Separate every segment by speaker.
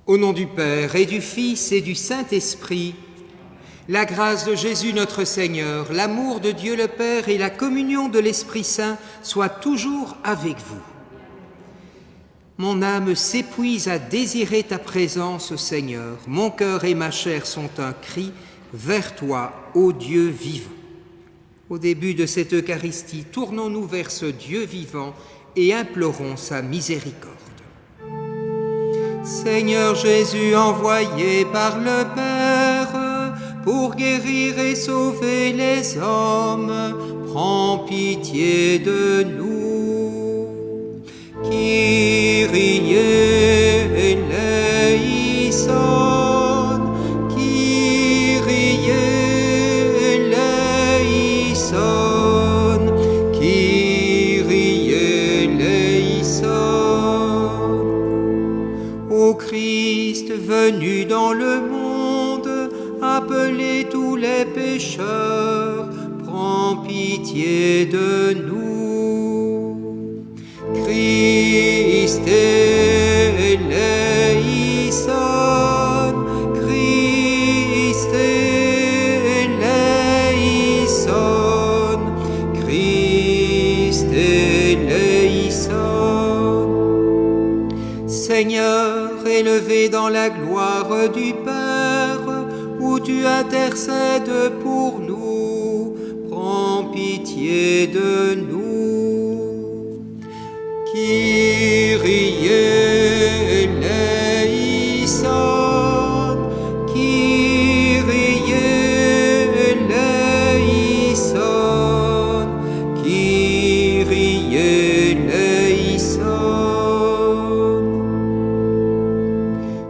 Speaker 1: Au nom du Père et du Fils et du Saint-Esprit, la grâce de Jésus notre Seigneur, l'amour de Dieu le Père et la communion de l'Esprit Saint soient toujours avec vous. Mon âme s'épuise à désirer ta présence, Seigneur. Mon cœur et ma chair sont un cri vers toi, ô Dieu vivant. Au début de cette Eucharistie, tournons-nous vers ce Dieu vivant et implorons sa miséricorde. Seigneur Jésus, envoyé par le Père pour guérir et sauver les hommes, prends pitié de nous. Kyrie eleison, Kyrie eleison, Kyrie eleison. Ô Christ venu dans le monde, appelez tous les pécheurs, prends pitié de nous. Christ eleison, Christ eleison, Christ eleison. Seigneur, élevé dans la gloire du Père, où tu intercèdes pour nous, prends pitié de nous. Kyrie eleison, Kyrie eleison, Kyrie eleison.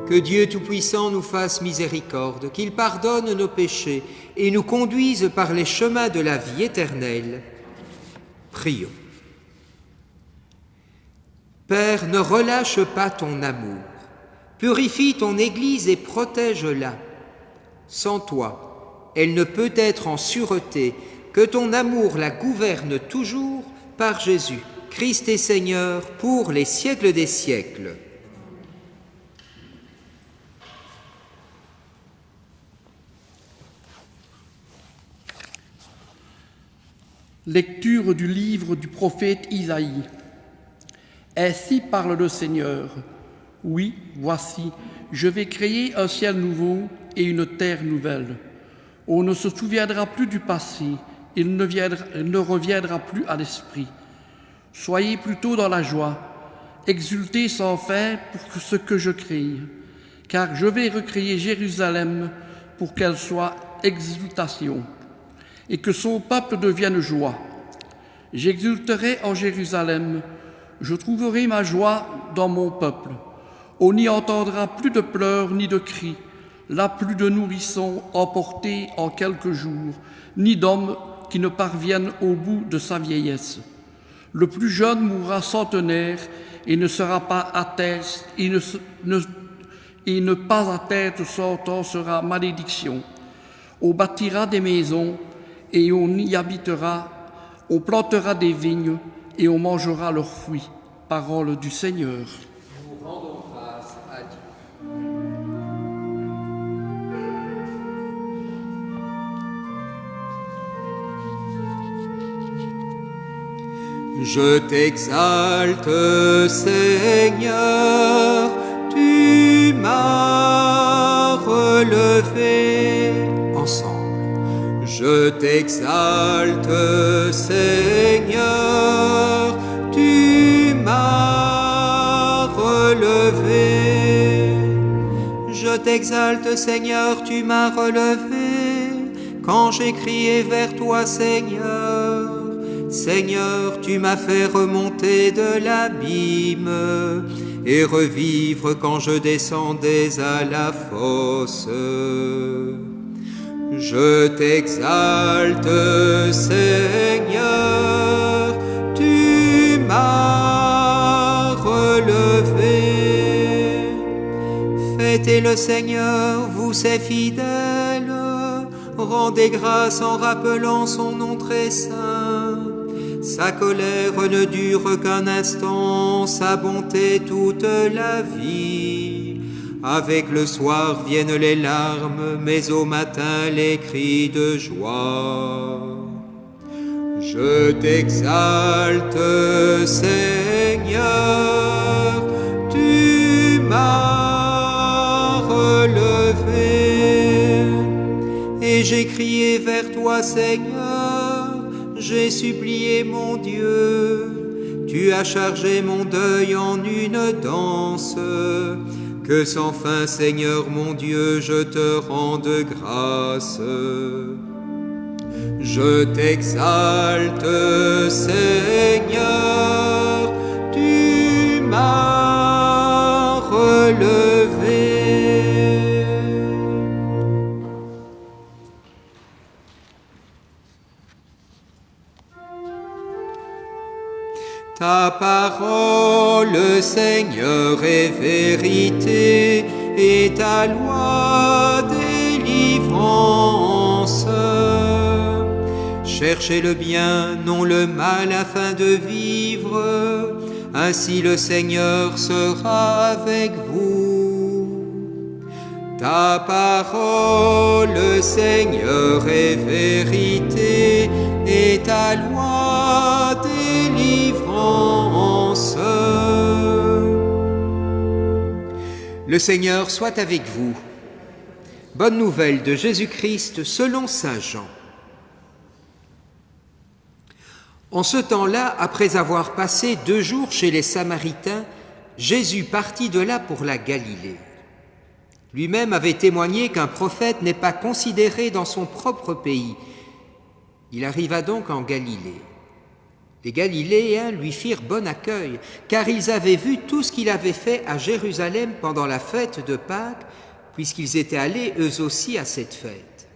Speaker 1: Que Dieu Tout-Puissant nous fasse miséricorde, qu'il pardonne nos péchés et nous conduise par les chemins de la vie éternelle. Prions. Père, ne relâche pas ton amour. Purifie ton Église et protège-la. Sans toi, elle ne peut être en sûreté. Que ton amour la gouverne toujours par Jésus, Christ et Seigneur, pour les siècles des siècles.
Speaker 2: Lecture du livre du prophète Isaïe. Ainsi parle le Seigneur. Oui, voici, je vais créer un ciel nouveau et une terre nouvelle. On ne se souviendra plus du passé, il ne reviendra plus à l'esprit. Soyez plutôt dans la joie, exultez sans fin pour ce que je crée, car je vais recréer Jérusalem pour qu'elle soit exultation et que son peuple devienne joie. J'exulterai en Jérusalem, je trouverai ma joie dans mon peuple. On n'y entendra plus de pleurs ni de cris, là plus de nourrissons emportés en quelques jours, ni d'hommes qui ne parviennent au bout de sa vieillesse. Le plus jeune mourra centenaire et ne sera pas à tête, et ne pas à tête 100 ans sera malédiction. On bâtira des maisons et on y habitera, on plantera des vignes et on mangera leurs fruits. Parole du Seigneur.
Speaker 1: Nous rendons grâce à Dieu. Je t'exalte, Seigneur, tu m'as relevé. Ensemble. Je t'exalte, Seigneur, tu m'as relevé. Je t'exalte, Seigneur, tu m'as relevé. Quand j'ai crié vers toi, Seigneur, Seigneur, tu m'as fait remonter de l'abîme et revivre quand je descendais à la fosse. Je t'exalte, Seigneur, tu m'as relevé. Fêtez le Seigneur, vous ses fidèles, rendez grâce en rappelant son nom très saint. Sa colère ne dure qu'un instant, sa bonté toute la vie. Avec le soir viennent les larmes, mais au matin les cris de joie. Je t'exalte, Seigneur, tu m'as relevé. Et j'ai crié vers toi, Seigneur, j'ai supplié mon Dieu. Tu as chargé mon deuil en une danse. Que sans fin, Seigneur mon Dieu, je te rende grâce. Je t'exalte, Seigneur, tu m'as relevé. Ta parole, Seigneur, est vérité, et ta loi délivrance. Cherchez le bien, non le mal, afin de vivre. Ainsi le Seigneur sera avec vous. Ta parole, Seigneur, est vérité, et ta loi délivrance. Le Seigneur soit avec vous. Bonne nouvelle de Jésus-Christ selon saint Jean. En ce temps-là, après avoir passé 2 jours chez les Samaritains, Jésus partit de là pour la Galilée. Lui-même avait témoigné qu'un prophète n'est pas considéré dans son propre pays. Il arriva donc en Galilée. Les Galiléens lui firent bon accueil, car ils avaient vu tout ce qu'il avait fait à Jérusalem pendant la fête de Pâques, puisqu'ils étaient allés eux aussi à cette fête.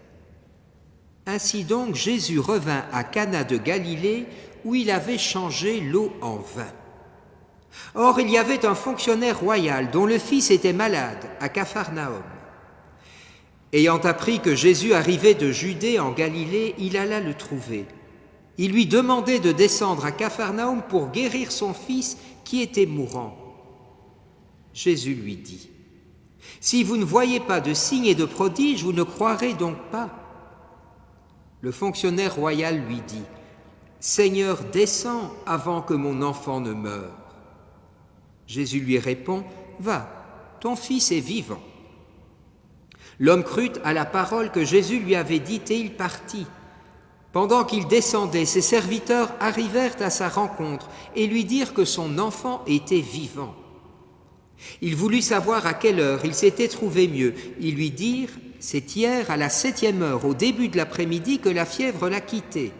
Speaker 1: Ainsi donc, Jésus revint à Cana de Galilée, où il avait changé l'eau en vin. Or, il y avait un fonctionnaire royal dont le fils était malade à Capharnaüm. Ayant appris que Jésus arrivait de Judée en Galilée, il alla le trouver. Il lui demandait de descendre à Capharnaüm pour guérir son fils qui était mourant. Jésus lui dit : « Si vous ne voyez pas de signes et de prodiges, vous ne croirez donc pas. » Le fonctionnaire royal lui dit : « Seigneur, descends avant que mon enfant ne meure. » Jésus lui répond : « Va, ton fils est vivant. » L'homme crut à la parole que Jésus lui avait dite et il partit. Pendant qu'il descendait, ses serviteurs arrivèrent à sa rencontre et lui dirent que son enfant était vivant. Il voulut savoir à quelle heure il s'était trouvé mieux. Ils lui dirent : « C'est hier à la 7e heure, au début de l'après-midi, que la fièvre l'a quitté. »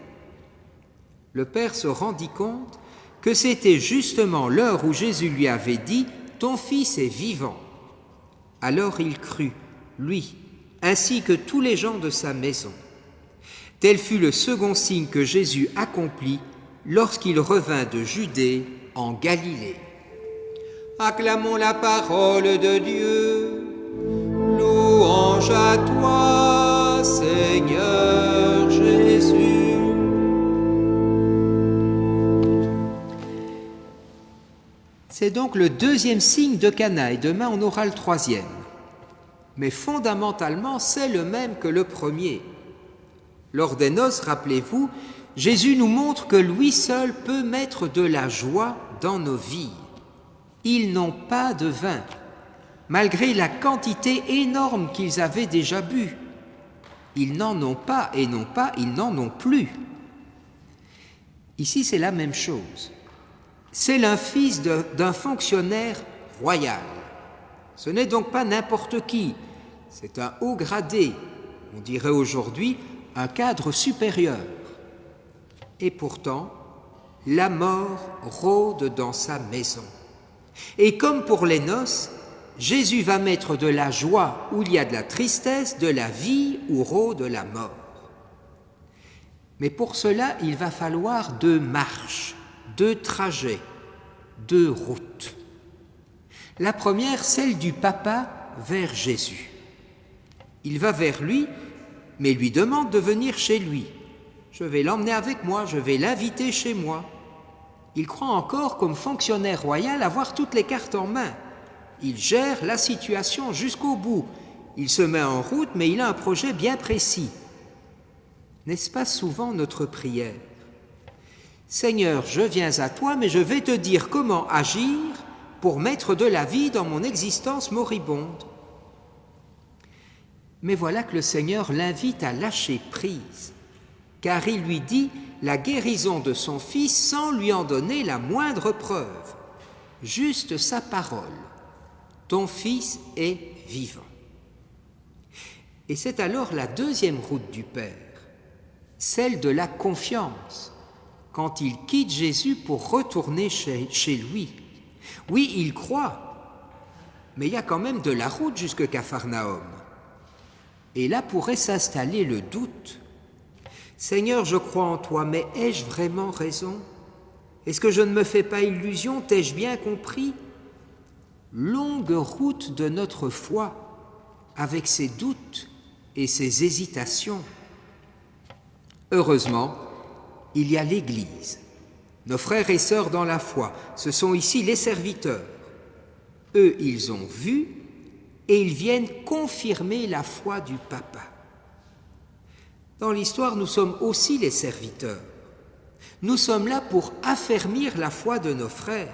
Speaker 1: Le père se rendit compte que c'était justement l'heure où Jésus lui avait dit : « Ton fils est vivant. » Alors il crut, lui, ainsi que tous les gens de sa maison. Tel fut le second signe que Jésus accomplit lorsqu'il revint de Judée en Galilée. Acclamons la parole de Dieu. Louange à toi, Seigneur Jésus. C'est donc le 2e signe de Cana et demain on aura le 3e. Mais fondamentalement, c'est le même que le premier. Lors des noces, rappelez-vous, Jésus nous montre que lui seul peut mettre de la joie dans nos vies. Ils n'ont pas de vin, malgré la quantité énorme qu'ils avaient déjà bu. Ils n'en ont pas, et non pas, ils n'en ont plus. Ici, c'est la même chose. C'est l'un fils d'un fonctionnaire royal. Ce n'est donc pas n'importe qui, c'est un haut gradé, on dirait aujourd'hui un cadre supérieur. Et pourtant, la mort rôde dans sa maison. Et comme pour les noces, Jésus va mettre de la joie où il y a de la tristesse, de la vie où rôde la mort. Mais pour cela, il va falloir 2 marches, 2 trajets, 2 routes. La première, celle du papa vers Jésus. Il va vers lui, mais lui demande de venir chez lui. Je vais l'emmener avec moi, je vais l'inviter chez moi. Il croit encore, comme fonctionnaire royal, avoir toutes les cartes en main. Il gère la situation jusqu'au bout. Il se met en route, mais il a un projet bien précis. N'est-ce pas souvent notre prière ? Seigneur, je viens à toi, mais je vais te dire comment agir pour mettre de la vie dans mon existence moribonde. Mais voilà que le Seigneur l'invite à lâcher prise, car il lui dit la guérison de son fils sans lui en donner la moindre preuve, juste sa parole. Ton fils est vivant. Et c'est alors la deuxième route du Père, celle de la confiance, quand il quitte Jésus pour retourner chez lui. Oui, il croit, mais il y a quand même de la route jusque Capharnaüm. Et là pourrait s'installer le doute. Seigneur, je crois en toi, mais ai-je vraiment raison ? Est-ce que je ne me fais pas illusion ? T'ai-je bien compris ? Longue route de notre foi, avec ses doutes et ses hésitations. Heureusement, il y a l'Église. Nos frères et sœurs dans la foi, ce sont ici les serviteurs. Eux, ils ont vu et ils viennent confirmer la foi du Papa. Dans l'histoire, nous sommes aussi les serviteurs. Nous sommes là pour affermir la foi de nos frères.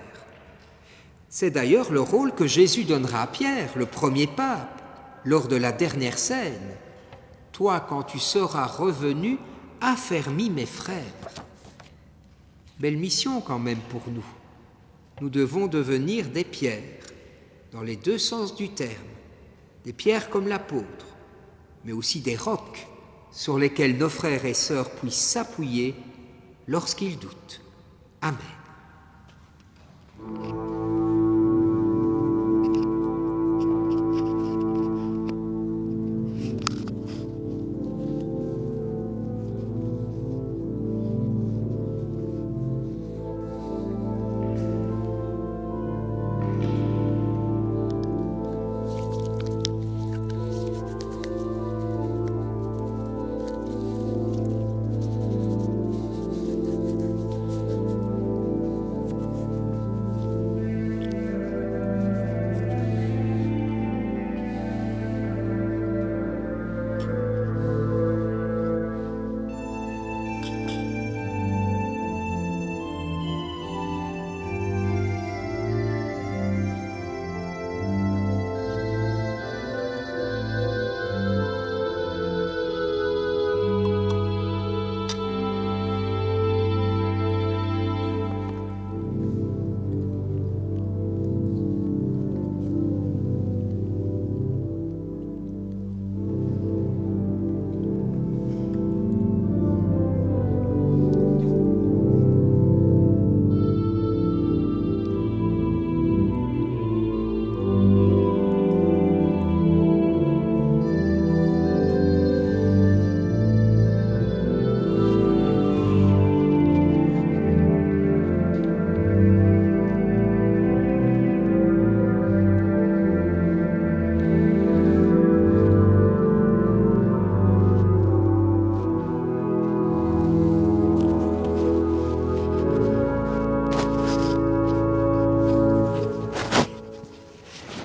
Speaker 1: C'est d'ailleurs le rôle que Jésus donnera à Pierre, le premier pape, lors de la dernière scène. « Toi, quand tu seras revenu, affermis mes frères. » Belle mission quand même pour nous. Nous devons devenir des pierres, dans les deux sens du terme, des pierres comme l'apôtre, mais aussi des rocs sur lesquels nos frères et sœurs puissent s'appuyer lorsqu'ils doutent. Amen.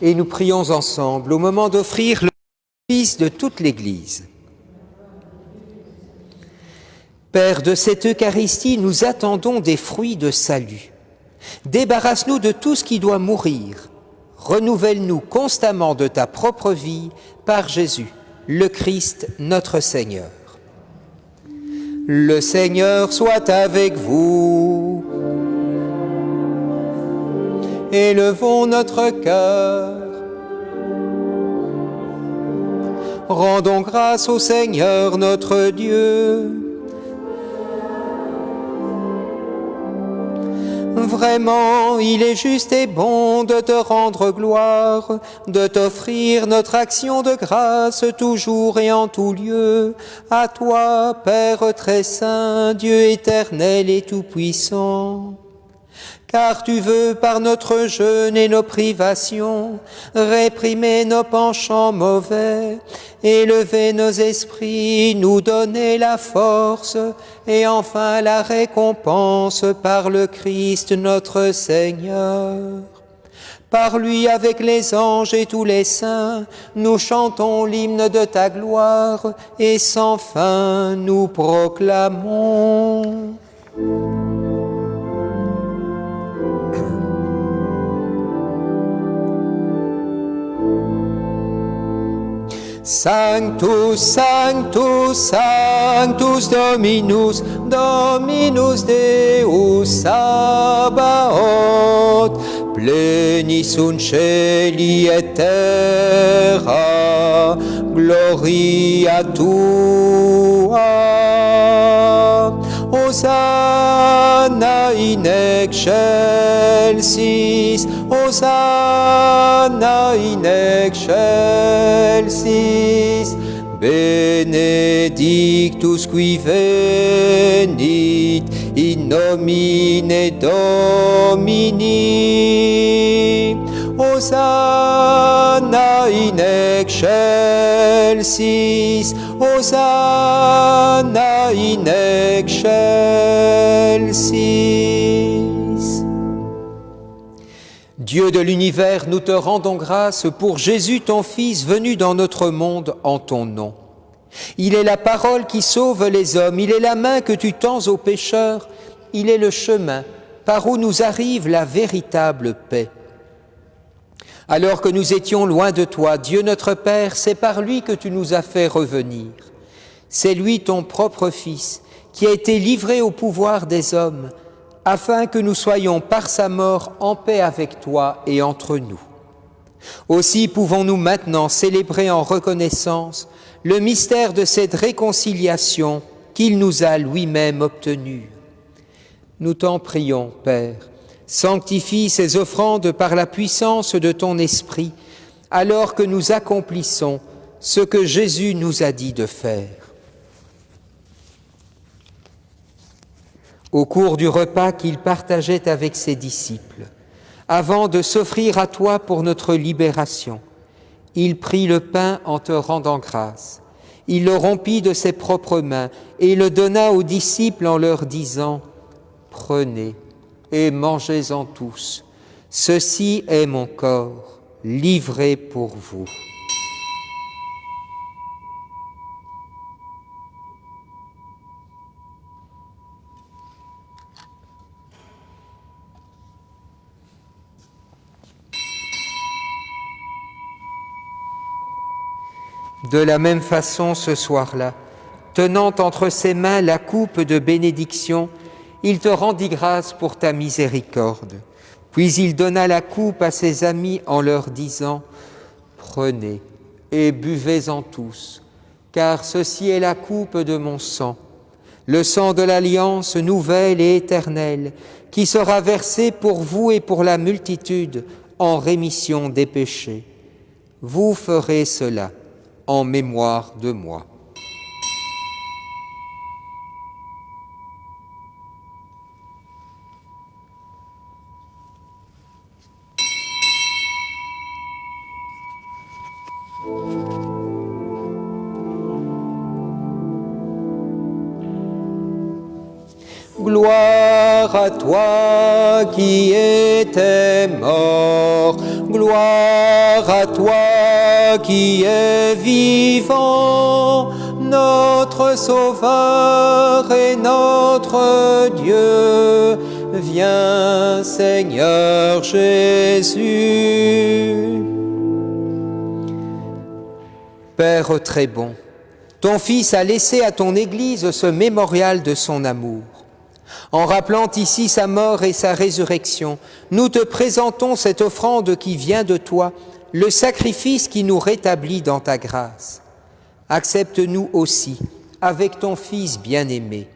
Speaker 1: Et nous prions ensemble au moment d'offrir le Fils de toute l'Église. Père, de cette Eucharistie, nous attendons des fruits de salut. Débarrasse-nous de tout ce qui doit mourir. Renouvelle-nous constamment de ta propre vie par Jésus, le Christ, notre Seigneur. Le Seigneur soit avec vous. Élevons notre cœur. Rendons grâce au Seigneur notre Dieu. Vraiment, il est juste et bon de te rendre gloire, de t'offrir notre action de grâce toujours et en tout lieu. À toi, Père très saint, Dieu éternel et tout-puissant. Car tu veux, par notre jeûne et nos privations, réprimer nos penchants mauvais, élever nos esprits, nous donner la force et enfin la récompense par le Christ notre Seigneur. Par lui, avec les anges et tous les saints, nous chantons l'hymne de ta gloire, et sans fin nous proclamons. Sanctus, Sanctus, Sanctus Dominus, Dominus Deus Sabaoth, plenis sunt celi et terra, gloria tua. Hosanna in excelsis, Hosanna in excelsis, benedictus qui venit in nomine Domini. Hosanna in excelsis, Hosanna in excelsis. Dieu de l'univers, nous te rendons grâce pour Jésus, ton Fils, venu dans notre monde en ton nom. Il est la parole qui sauve les hommes, il est la main que tu tends aux pécheurs, il est le chemin par où nous arrive la véritable paix. Alors que nous étions loin de toi, Dieu notre Père, c'est par lui que tu nous as fait revenir. C'est lui, ton propre Fils, qui a été livré au pouvoir des hommes, afin que nous soyons par sa mort en paix avec toi et entre nous. Aussi pouvons-nous maintenant célébrer en reconnaissance le mystère de cette réconciliation qu'il nous a lui-même obtenue. Nous t'en prions, Père, sanctifie ces offrandes par la puissance de ton Esprit, alors que nous accomplissons ce que Jésus nous a dit de faire. Au cours du repas qu'il partageait avec ses disciples, avant de s'offrir à toi pour notre libération, il prit le pain en te rendant grâce. Il le rompit de ses propres mains et le donna aux disciples en leur disant « Prenez et mangez-en tous. Ceci est mon corps, livré pour vous. » De la même façon, ce soir-là, tenant entre ses mains la coupe de bénédiction, il te rendit grâce pour ta miséricorde. Puis il donna la coupe à ses amis en leur disant « Prenez et buvez-en tous, car ceci est la coupe de mon sang, le sang de l'alliance nouvelle et éternelle, qui sera versé pour vous et pour la multitude en rémission des péchés. Vous ferez cela en mémoire de moi. » Gloire à toi qui étais mort, gloire à toi qui es vivant, notre Sauveur et notre Dieu. Viens, Seigneur Jésus. Père très bon, ton Fils a laissé à ton Église ce mémorial de son amour. En rappelant ici sa mort et sa résurrection, nous te présentons cette offrande qui vient de toi, le sacrifice qui nous rétablit dans ta grâce. Accepte-nous aussi avec ton Fils bien-aimé.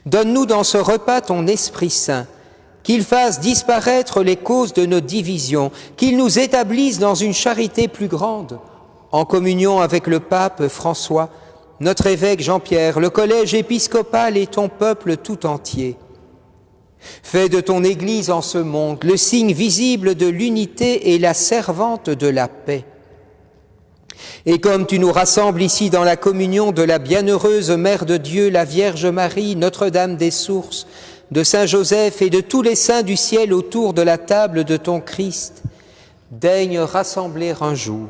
Speaker 1: Donne-nous dans ce repas ton Esprit Saint, qu'il fasse disparaître les causes de nos divisions, qu'il nous établisse dans une charité plus grande, en communion avec le pape François, notre évêque Jean-Pierre, le collège épiscopal et ton peuple tout entier. Fais de ton Église en ce monde le signe visible de l'unité et la servante de la paix. Et comme tu nous rassembles ici dans la communion de la bienheureuse Mère de Dieu, la Vierge Marie, Notre-Dame des Sources, de Saint Joseph et de tous les saints du ciel autour de la table de ton Christ, daigne rassembler un jour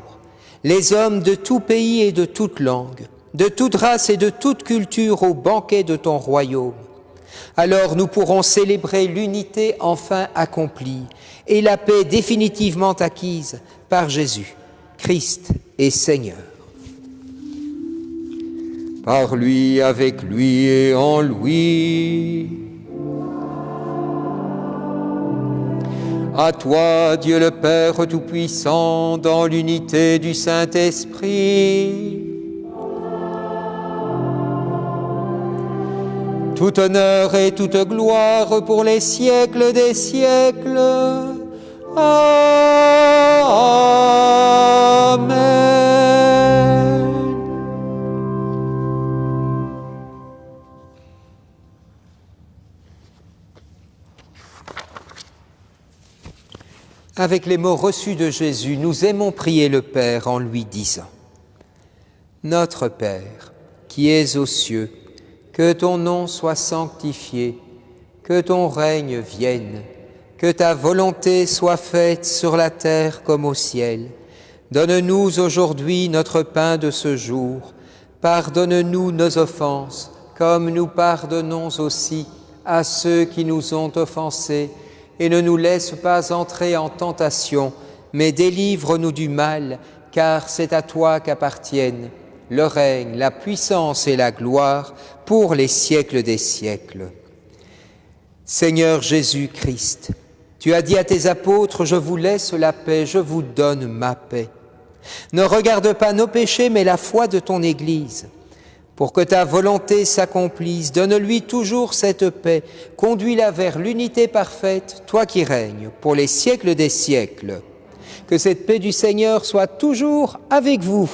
Speaker 1: les hommes de tout pays et de toute langue, de toute race et de toute culture au banquet de ton royaume. Alors nous pourrons célébrer l'unité enfin accomplie et la paix définitivement acquise par Jésus, Christ et Seigneur. Par lui, avec lui et en lui. À toi, Dieu le Père Tout-Puissant, dans l'unité du Saint-Esprit, tout honneur et toute gloire pour les siècles des siècles. Amen. Avec les mots reçus de Jésus, nous aimons prier le Père en lui disant : Notre Père, qui es aux cieux, que ton nom soit sanctifié, que ton règne vienne, que ta volonté soit faite sur la terre comme au ciel. Donne-nous aujourd'hui notre pain de ce jour. Pardonne-nous nos offenses, comme nous pardonnons aussi à ceux qui nous ont offensés. Et ne nous laisse pas entrer en tentation, mais délivre-nous du mal, car c'est à toi qu'appartiennent le règne, la puissance et la gloire pour les siècles des siècles. Seigneur Jésus-Christ, tu as dit à tes apôtres : Je vous laisse la paix, je vous donne ma paix. Ne regarde pas nos péchés, mais la foi de ton Église. Pour que ta volonté s'accomplisse, donne-lui toujours cette paix, conduis-la vers l'unité parfaite, toi qui règnes pour les siècles des siècles. Que cette paix du Seigneur soit toujours avec vous.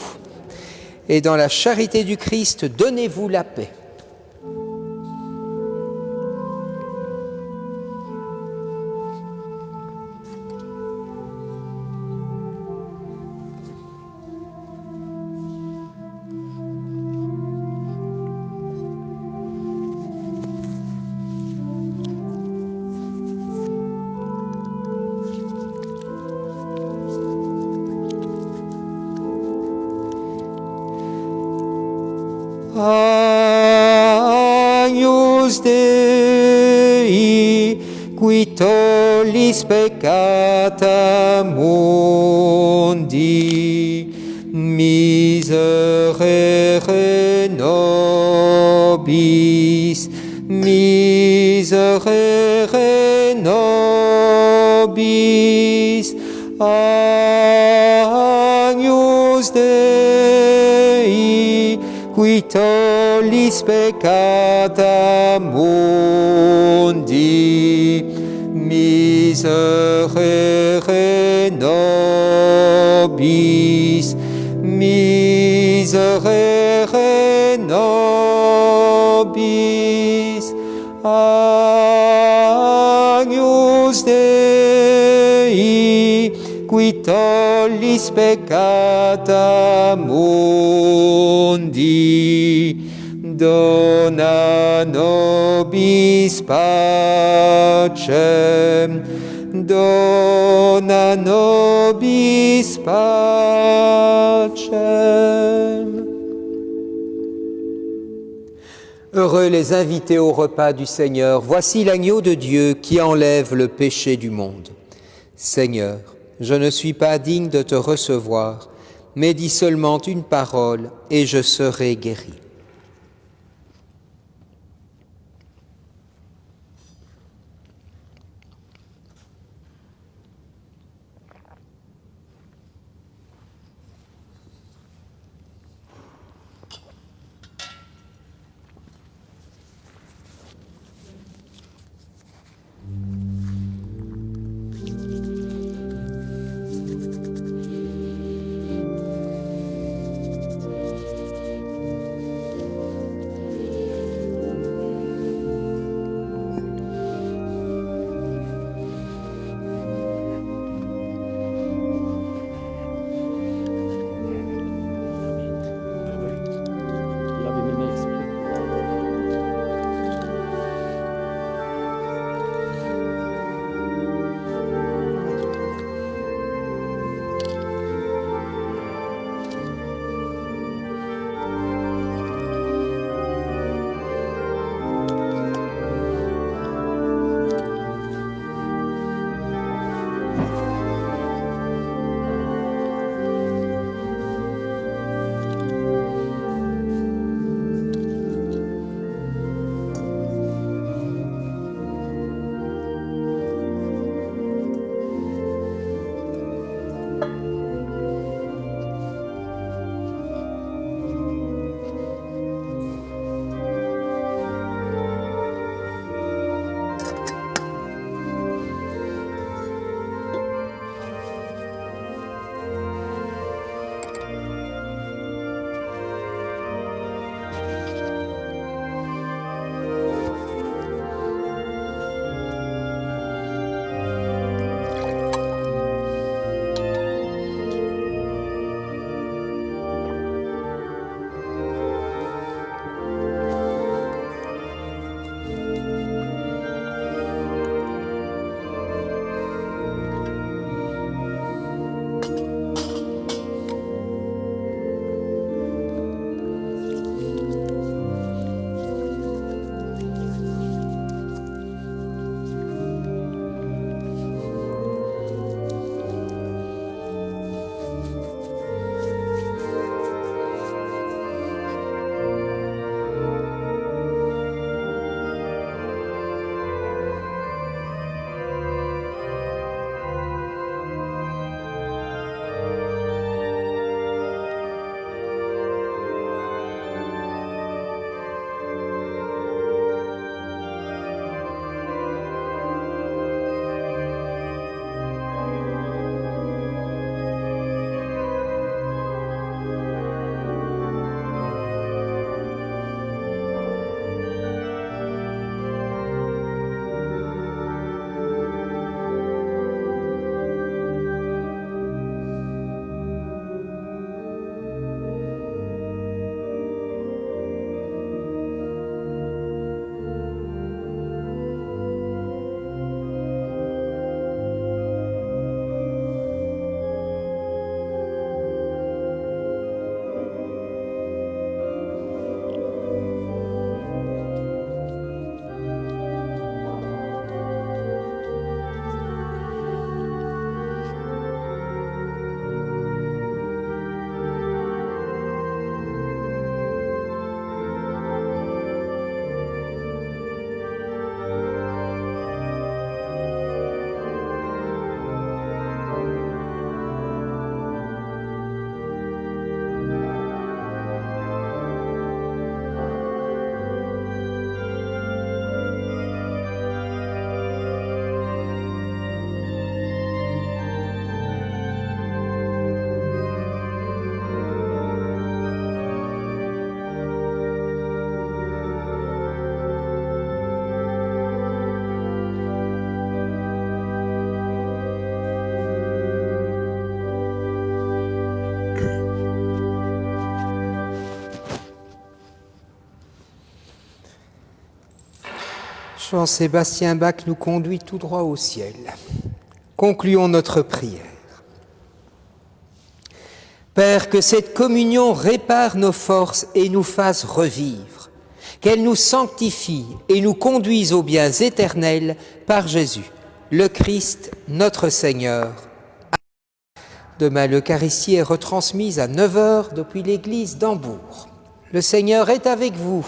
Speaker 1: Et dans la charité du Christ, donnez-vous la paix. Agnus Dei, qui tollis peccata mundi, miserere nobis, miserere nobis. Agnus Dei, qui tollis peccata mundi, miserere nobis, miserere nobis. Agnus Dei, qui tollis peccata mundi, dona nobis pacem, dona nobis pacem. Heureux les invités au repas du Seigneur. Voici l'agneau de Dieu qui enlève le péché du monde. Seigneur, je ne suis pas digne de te recevoir, mais dis seulement une parole et je serai guéri. Jean-Sébastien Bach nous conduit tout droit au ciel. Concluons notre prière. Père, que cette communion répare nos forces et nous fasse revivre, qu'elle nous sanctifie et nous conduise aux biens éternels par Jésus, le Christ, notre Seigneur. Demain, l'Eucharistie est retransmise à 9h depuis l'église d'Hambourg. Le Seigneur est avec vous.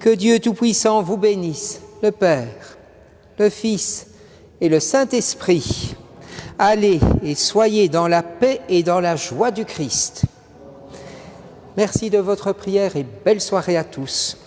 Speaker 1: Que Dieu Tout-Puissant vous bénisse, le Père, le Fils et le Saint-Esprit. Allez et soyez dans la paix et dans la joie du Christ. Merci de votre prière et belle soirée à tous.